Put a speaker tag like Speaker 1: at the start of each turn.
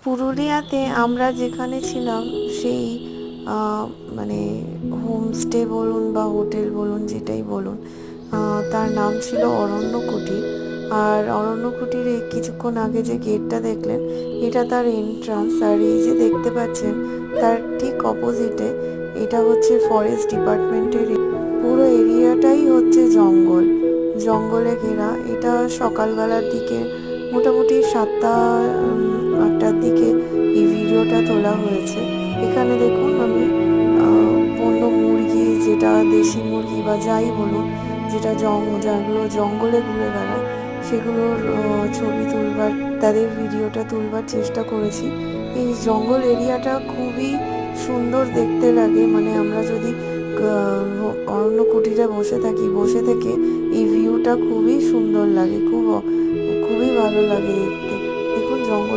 Speaker 1: পুরুলিয়াতে আমরা যেখানে ছিলাম সেই মানে হোমস্টে বলুন বা হোটেল বলুন, যেটাই বলুন, তার নাম ছিল অরণ্য কুটির। আর অরণ্য কুটিরে কিছুক্ষণ আগে যে গেটটা দেখলেন, এটা তার এন্ট্রান্স। আর এই যে দেখতে পাচ্ছেন তার ঠিক অপোজিটে এটা হচ্ছে ফরেস্ট ডিপার্টমেন্টের। পুরো এরিয়াটাই হচ্ছে জঙ্গল, জঙ্গলে ঘেরা। এটা সকালবেলার দিকে মোটামুটি 7টা 8টার দিকে এই ভিডিওটা তোলা হয়েছে। এখানে দেখুন আমি বন্য মুরগি, যেটা দেশি মুরগি বা যাই বলুন, যেগুলো জঙ্গলে ঘুরে বেড়ায়, সেগুলোর ছবি তুলবার, তাদের ভিডিওটা তুলবার চেষ্টা করেছি। এই জঙ্গল এরিয়াটা খুবই সুন্দর দেখতে লাগে। মানে আমরা যদি অরণ্য কুটিরে বসে থেকে এই ভিউটা খুবই সুন্দর লাগে, খুবই ভালো লাগে দেখতে। দেখুন জঙ্গলটা